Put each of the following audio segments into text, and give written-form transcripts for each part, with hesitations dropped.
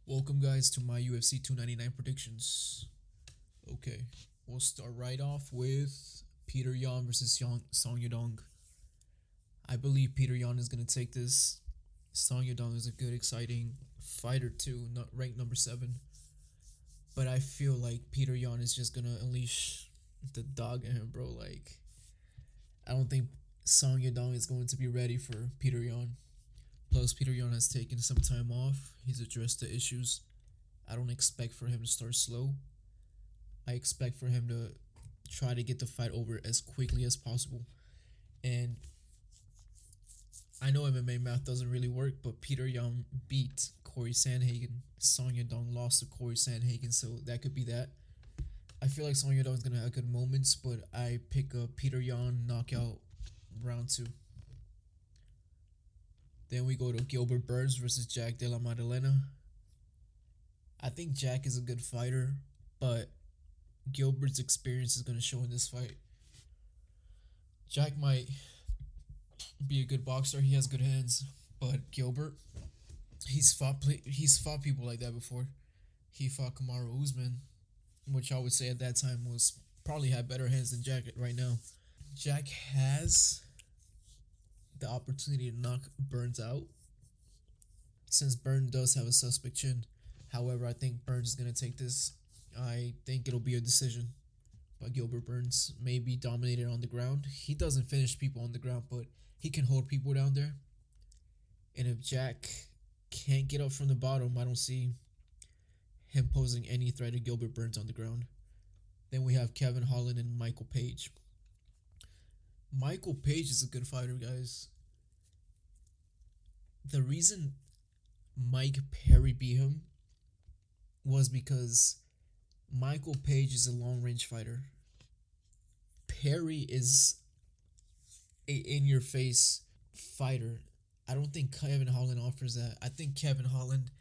Welcome, guys, to my UFC 299 predictions. Okay, we'll start right off with Peter Yan versus Song Yadong. I believe Peter Yan is going to take this. Song Yadong is a good, exciting fighter, too, not ranked number 7. But I feel like Peter Yan is just going to unleash the dog in him, bro. I don't think Song Yadong is going to be ready for Peter Yan. Plus, Peter Yan has taken some time off. He's addressed the issues. I don't expect for him to start slow. I expect for him to try to get the fight over as quickly as possible. And I know MMA math doesn't really work, but Peter Yan beat Corey Sandhagen. Song Yadong lost to Corey Sandhagen, so that could be that. I feel like Song Yadong is going to have good moments, but I pick a Peter Yan knockout round 2. Then we go to Gilbert Burns versus Jack Della Maddalena. I think Jack is a good fighter, but Gilbert's experience is going to show in this fight. Jack might be a good boxer. He has good hands, but Gilbert, he's fought people like that before. He fought Kamaru Usman, which I would say at that time was probably had better hands than Jack right now. Jack has the opportunity to knock Burns out, since Burns does have a suspect chin. However, I think Burns is going to take this. I think it'll be a decision by Gilbert Burns. Maybe dominated on the ground. He doesn't finish people on the ground, but he can hold people down there. And if Jack can't get up from the bottom, I don't see him posing any threat to Gilbert Burns on the ground. Then we have Kevin Holland and Michael Page. Michael Page is a good fighter, guys. The reason Mike Perry beat him was because Michael Page is a long range fighter. Perry is a in your face fighter. I don't think Kevin Holland offers that. I think Kevin Holland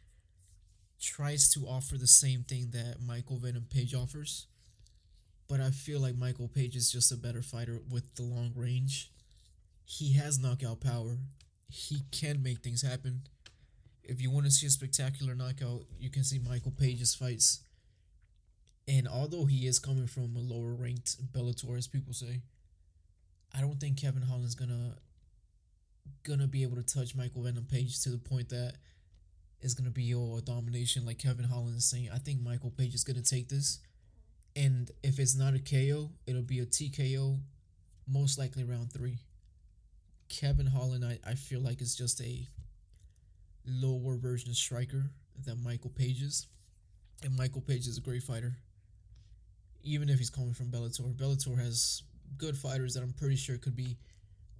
tries to offer the same thing that Michael Venom Page offers. But I feel like Michael Page is just a better fighter with the long range. He has knockout power. He can make things happen. If you want to see a spectacular knockout, you can see Michael Page's fights. And although he is coming from a lower ranked Bellator, as people say, I don't think Kevin Holland's gonna be able to touch Michael Venom Page to the point that it's gonna be a domination like Kevin Holland is saying. I think Michael Page is gonna take this. And if it's not a KO, it'll be a TKO, most likely round 3. Kevin Holland, I feel like, is just a lower version of striker than Michael Page is. And Michael Page is a great fighter. Even if he's coming from Bellator. Bellator has good fighters that I'm pretty sure could be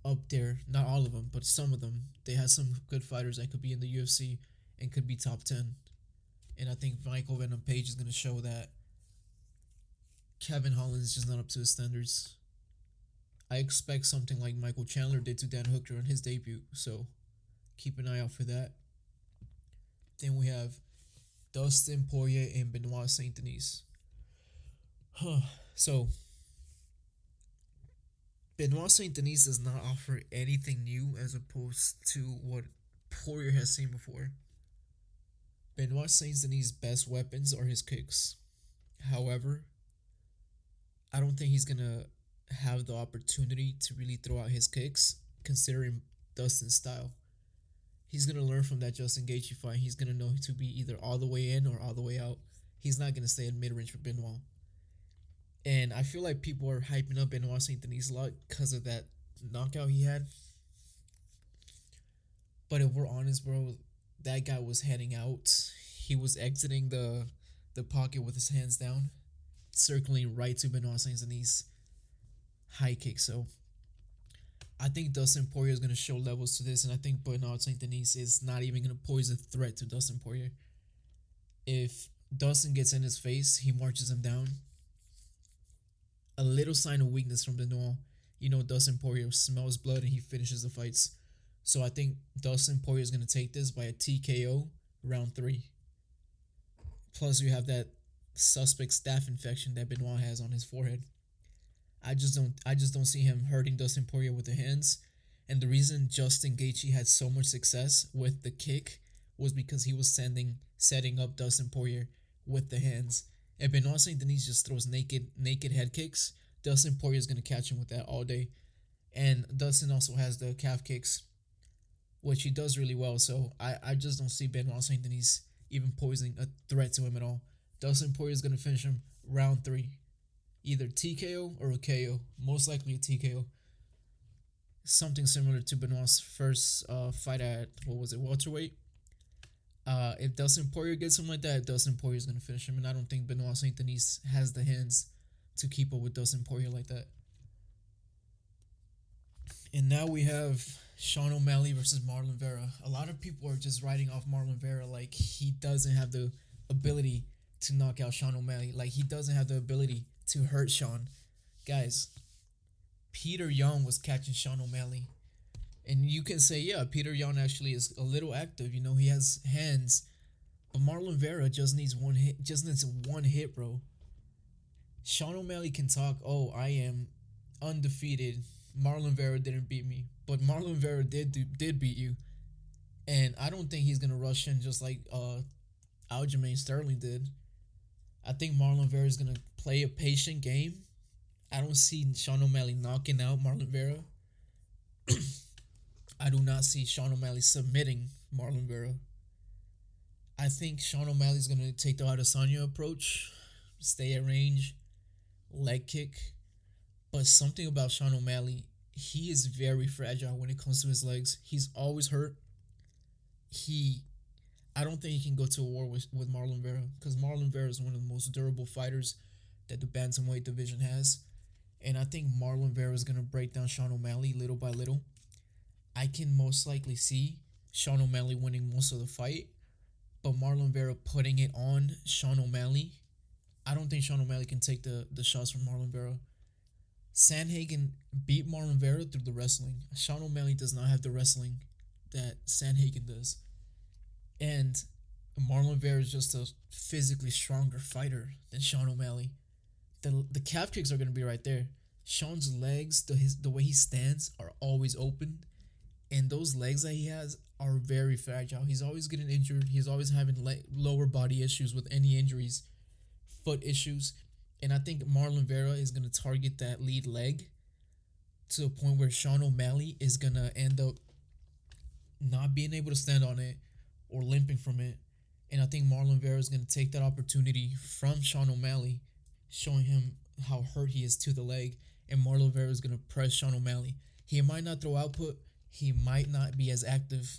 up there. Not all of them, but some of them. They have some good fighters that could be in the UFC and could be top 10. And I think Michael Venom Page is going to show that Kevin Holland is just not up to his standards. I expect something like Michael Chandler did to Dan Hooker on his debut, so keep an eye out for that. Then we have Dustin Poirier and Benoit Saint Denis. So Benoit Saint Denis does not offer anything new as opposed to what Poirier has seen before. Benoit Saint Denis' best weapons are his kicks. However, I don't think he's gonna have the opportunity to really throw out his kicks, considering Dustin's style. He's gonna learn from that Justin Gaethje fight. He's gonna know to be either all the way in or all the way out. He's not gonna stay in mid range for Benoit. And I feel like people are hyping up Benoit Saint Denis a lot because of that knockout he had. But if we're honest, bro, that guy was heading out. He was exiting the pocket with his hands down, circling right to Benoit Saint Denis' high kick. So I think Dustin Poirier is going to show levels to this, and I think Benoit Saint Denis is not even going to pose a threat to Dustin Poirier. If Dustin gets in his face, he marches him down. A little sign of weakness from Benoit. Dustin Poirier smells blood and he finishes the fights. So I think Dustin Poirier is going to take this by a TKO round 3. Plus, you have that suspect staph infection that Benoit has on his forehead. I just don't see him hurting Dustin Poirier with the hands. And the reason Justin Gaethje had so much success with the kick was because he was sending setting up Dustin Poirier with the hands. If Benoit Saint Denis just throws naked head kicks, Dustin Poirier is gonna catch him with that all day. And Dustin also has the calf kicks, which he does really well. So I just don't see Benoit Saint Denis even posing a threat to him at all. Dustin Poirier is gonna finish him round 3, either TKO or a KO. Most likely a TKO. Something similar to Benoit's first fight at, what was it, welterweight. If Dustin Poirier gets him like that, Dustin Poirier is gonna finish him, and I don't think Benoit Saint Denis has the hands to keep up with Dustin Poirier like that. And now we have Sean O'Malley versus Marlon Vera. A lot of people are just writing off Marlon Vera like he doesn't have the ability to knock out Sean O'Malley. Like he doesn't have the ability to hurt Sean. Guys, Peter Yan was catching Sean O'Malley. And you can say, yeah, Peter Yan actually is a little active. You know, he has hands. But Marlon Vera just needs one hit. Just needs one hit, bro. Sean O'Malley can talk, oh, I am undefeated. Marlon Vera didn't beat me. But Marlon Vera did beat you. And I don't think he's going to rush in just like Aljamain Sterling did. I think Marlon Vera is going to play a patient game. I don't see Sean O'Malley knocking out Marlon Vera. I do not see Sean O'Malley submitting Marlon Vera. I think Sean O'Malley is going to take the Adesanya approach, stay at range, leg kick. But something about Sean O'Malley, he is very fragile when it comes to his legs. He's always hurt. I don't think he can go to a war with Marlon Vera, because Marlon Vera is one of the most durable fighters that the bantamweight division has. And I think Marlon Vera is going to break down Sean O'Malley little by little. I can most likely see Sean O'Malley winning most of the fight, but Marlon Vera putting it on Sean O'Malley. I don't think Sean O'Malley can take the shots from Marlon Vera. Sandhagen beat Marlon Vera through the wrestling. Sean O'Malley does not have the wrestling that Sandhagen does. And Marlon Vera is just a physically stronger fighter than Sean O'Malley. The calf kicks are going to be right there. Sean's legs, the way he stands, are always open. And those legs that he has are very fragile. He's always getting injured. He's always having lower body issues with any injuries, foot issues. And I think Marlon Vera is going to target that lead leg to a point where Sean O'Malley is going to end up not being able to stand on it or limping from it. And I think Marlon Vera is going to take that opportunity from Sean O'Malley, showing him how hurt he is to the leg. And Marlon Vera is going to press Sean O'Malley. He might not throw output. He might not be as active,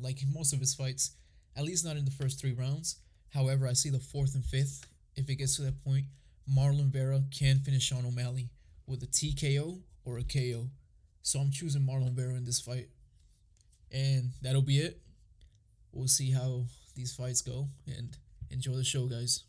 like most of his fights, at least not in the first 3 rounds. However, I see the 4th and 5th, if it gets to that point, Marlon Vera can finish Sean O'Malley with a TKO or a KO. So I'm choosing Marlon Vera in this fight. And that'll be it. We'll see how these fights go, and enjoy the show, guys.